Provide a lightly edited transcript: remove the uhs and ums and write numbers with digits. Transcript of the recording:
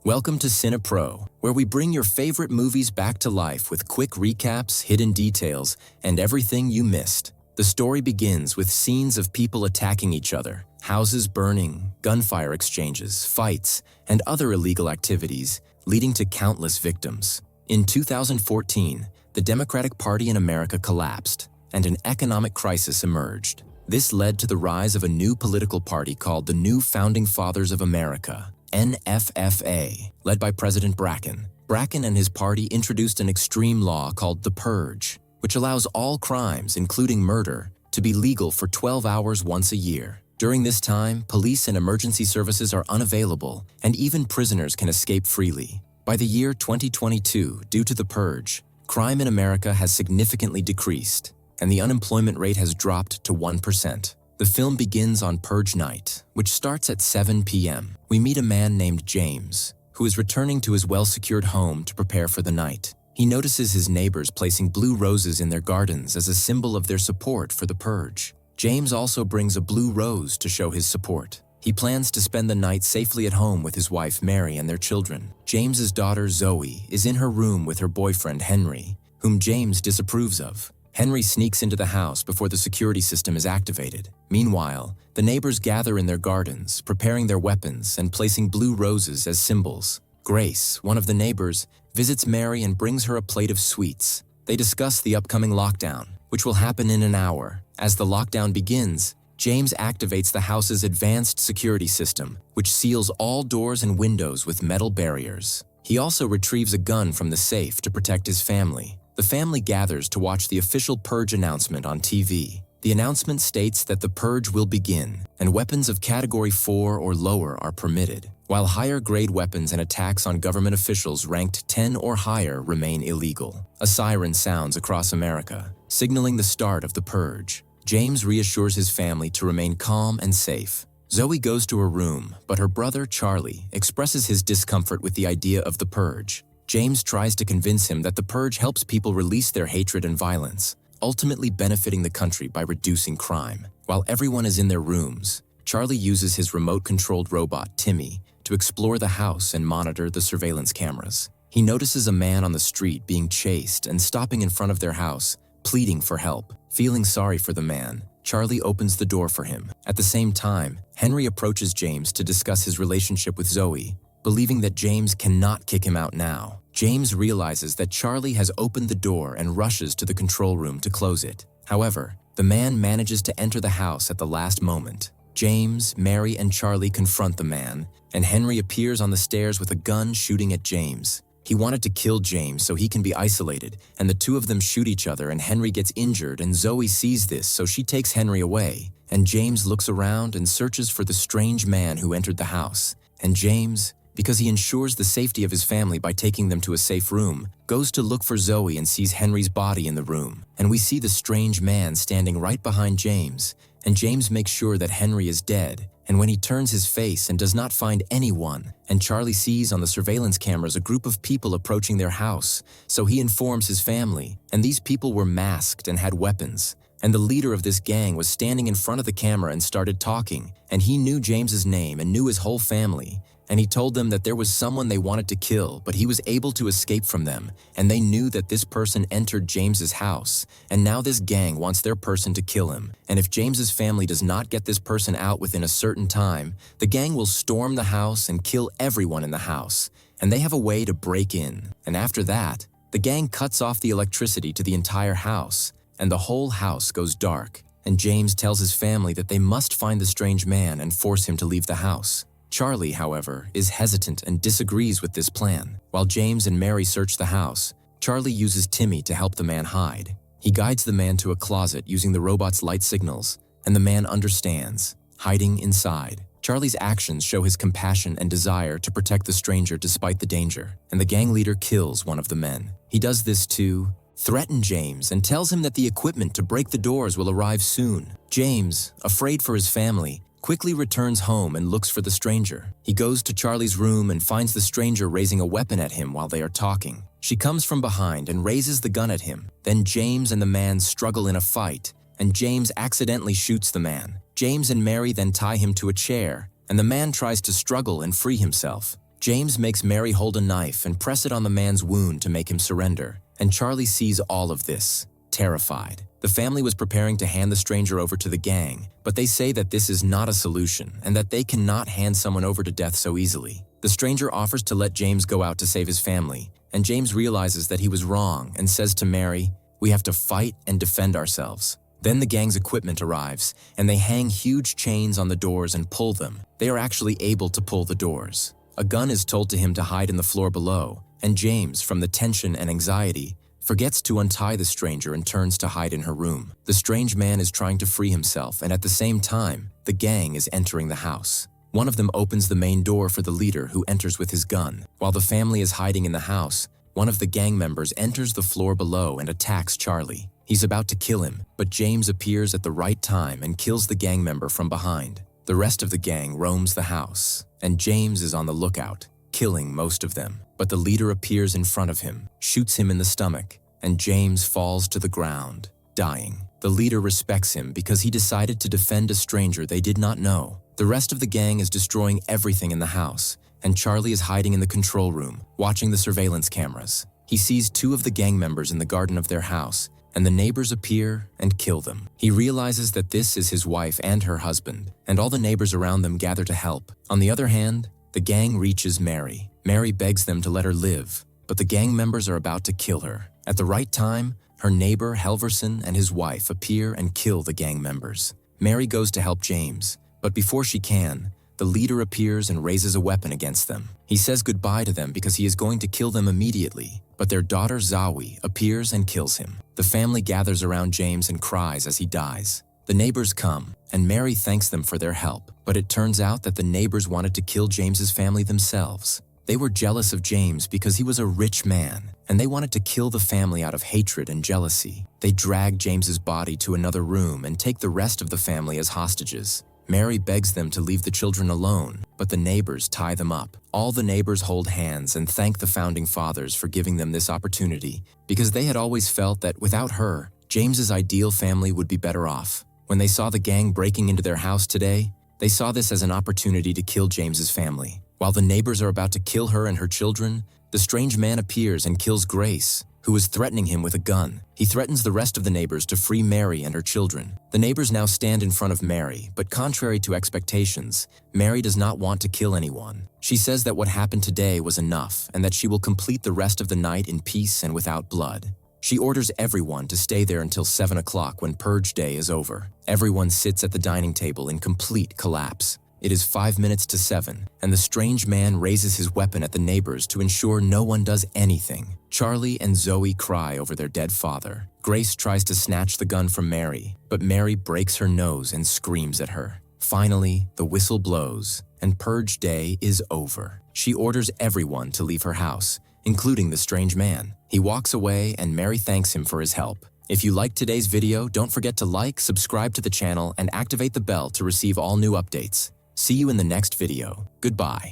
Welcome to CinePro, where we bring your favorite movies back to life with quick recaps, hidden details, and everything you missed. The story begins with scenes of people attacking each other, houses burning, gunfire exchanges, fights, and other illegal activities, leading to countless victims. In 2014, the Democratic Party in America collapsed, and an economic crisis emerged. This led to the rise of a new political party called the New Founding Fathers of America, NFFA, led by President Bracken. Bracken and his party introduced an extreme law called the Purge, which allows all crimes, including murder, to be legal for 12 hours once a year. During this time, police and emergency services are unavailable, and even prisoners can escape freely. By the year 2022, due to the Purge, crime in America has significantly decreased, and the unemployment rate has dropped to 1%. The film begins on Purge night, which starts at 7 p.m. We meet a man named James, who is returning to his well-secured home to prepare for the night. He notices his neighbors placing blue roses in their gardens as a symbol of their support for the Purge. James also brings a blue rose to show his support. He plans to spend the night safely at home with his wife Mary and their children. James's daughter Zoe is in her room with her boyfriend Henry, whom James disapproves of. Henry sneaks into the house before the security system is activated. Meanwhile, the neighbors gather in their gardens, preparing their weapons and placing blue roses as symbols. Grace, one of the neighbors, visits Mary and brings her a plate of sweets. They discuss the upcoming lockdown, which will happen in an hour. As the lockdown begins, James activates the house's advanced security system, which seals all doors and windows with metal barriers. He also retrieves a gun from the safe to protect his family. The family gathers to watch the official Purge announcement on TV. The announcement states that the Purge will begin, and weapons of Category 4 or lower are permitted, while higher-grade weapons and attacks on government officials ranked 10 or higher remain illegal. A siren sounds across America, signaling the start of the Purge. James reassures his family to remain calm and safe. Zoe goes to her room, but her brother, Charlie, expresses his discomfort with the idea of the Purge. James tries to convince him that the Purge helps people release their hatred and violence, ultimately benefiting the country by reducing crime. While everyone is in their rooms, Charlie uses his remote-controlled robot, Timmy, to explore the house and monitor the surveillance cameras. He notices a man on the street being chased and stopping in front of their house, pleading for help. Feeling sorry for the man, Charlie opens the door for him. At the same time, Henry approaches James to discuss his relationship with Zoe, believing that James cannot kick him out now. James realizes that Charlie has opened the door and rushes to the control room to close it. However, the man manages to enter the house at the last moment. James, Mary, and Charlie confront the man, and Henry appears on the stairs with a gun shooting at James. He wanted to kill James so he can be isolated, and the two of them shoot each other and Henry gets injured, and Zoe sees this, so she takes Henry away. And James looks around and searches for the strange man who entered the house. And James, because he ensures the safety of his family by taking them to a safe room, goes to look for Zoe and sees Henry's body in the room. And we see the strange man standing right behind James, and James makes sure that Henry is dead. And when he turns his face and does not find anyone, and Charlie sees on the surveillance cameras a group of people approaching their house, so he informs his family, and these people were masked and had weapons. And the leader of this gang was standing in front of the camera and started talking, and he knew James's name and knew his whole family. And he told them that there was someone they wanted to kill, but he was able to escape from them, and they knew that this person entered James's house, and now this gang wants their person to kill him. And if James's family does not get this person out within a certain time, the gang will storm the house and kill everyone in the house, and they have a way to break in. And after that, the gang cuts off the electricity to the entire house, and the whole house goes dark. And James tells his family that they must find the strange man and force him to leave the house. Charlie, however, is hesitant and disagrees with this plan. While James and Mary search the house, Charlie uses Timmy to help the man hide. He guides the man to a closet using the robot's light signals, and the man understands, hiding inside. Charlie's actions show his compassion and desire to protect the stranger despite the danger, and the gang leader kills one of the men. He does this to threaten James and tells him that the equipment to break the doors will arrive soon. James, afraid for his family, quickly returns home and looks for the stranger. He goes to Charlie's room and finds the stranger raising a weapon at him while they are talking. She comes from behind and raises the gun at him. Then James and the man struggle in a fight, and James accidentally shoots the man. James and Mary then tie him to a chair, and the man tries to struggle and free himself. James makes Mary hold a knife and press it on the man's wound to make him surrender, and Charlie sees all of this, terrified. The family was preparing to hand the stranger over to the gang, but they say that this is not a solution and that they cannot hand someone over to death so easily. The stranger offers to let James go out to save his family, and James realizes that he was wrong and says to Mary, "We have to fight and defend ourselves." Then the gang's equipment arrives, and they hang huge chains on the doors and pull them. They are actually able to pull the doors. A gun is told to him to hide in the floor below, and James, from the tension and anxiety, forgets to untie the stranger and turns to hide in her room. The strange man is trying to free himself, and at the same time, the gang is entering the house. One of them opens the main door for the leader, who enters with his gun. While the family is hiding in the house, one of the gang members enters the floor below and attacks Charlie. He's about to kill him, but James appears at the right time and kills the gang member from behind. The rest of the gang roams the house, and James is on the lookout, killing most of them. But the leader appears in front of him, shoots him in the stomach, and James falls to the ground, dying. The leader respects him because he decided to defend a stranger they did not know. The rest of the gang is destroying everything in the house, and Charlie is hiding in the control room, watching the surveillance cameras. He sees two of the gang members in the garden of their house, and the neighbors appear and kill them. He realizes that this is his wife and her husband, and all the neighbors around them gather to help. On the other hand, the gang reaches Mary. Mary begs them to let her live, but the gang members are about to kill her. At the right time, her neighbor Helverson and his wife appear and kill the gang members. Mary goes to help James, but before she can, the leader appears and raises a weapon against them. He says goodbye to them because he is going to kill them immediately, but their daughter Zawi appears and kills him. The family gathers around James and cries as he dies. The neighbors come, and Mary thanks them for their help, but it turns out that the neighbors wanted to kill James's family themselves. They were jealous of James because he was a rich man, and they wanted to kill the family out of hatred and jealousy. They drag James's body to another room and take the rest of the family as hostages. Mary begs them to leave the children alone, but the neighbors tie them up. All the neighbors hold hands and thank the founding fathers for giving them this opportunity, because they had always felt that without her, James's ideal family would be better off. When they saw the gang breaking into their house today, they saw this as an opportunity to kill James's family. While the neighbors are about to kill her and her children, the strange man appears and kills Grace, who is threatening him with a gun. He threatens the rest of the neighbors to free Mary and her children. The neighbors now stand in front of Mary, but contrary to expectations, Mary does not want to kill anyone. She says that what happened today was enough and that she will complete the rest of the night in peace and without blood. She orders everyone to stay there until 7 o'clock when Purge Day is over. Everyone sits at the dining table in complete collapse. It is 5 minutes to 7, and the strange man raises his weapon at the neighbors to ensure no one does anything. Charlie and Zoe cry over their dead father. Grace tries to snatch the gun from Mary, but Mary breaks her nose and screams at her. Finally, the whistle blows, and Purge Day is over. She orders everyone to leave her house, including the strange man. He walks away, and Mary thanks him for his help. If you liked today's video, don't forget to like, subscribe to the channel, and activate the bell to receive all new updates. See you in the next video. Goodbye.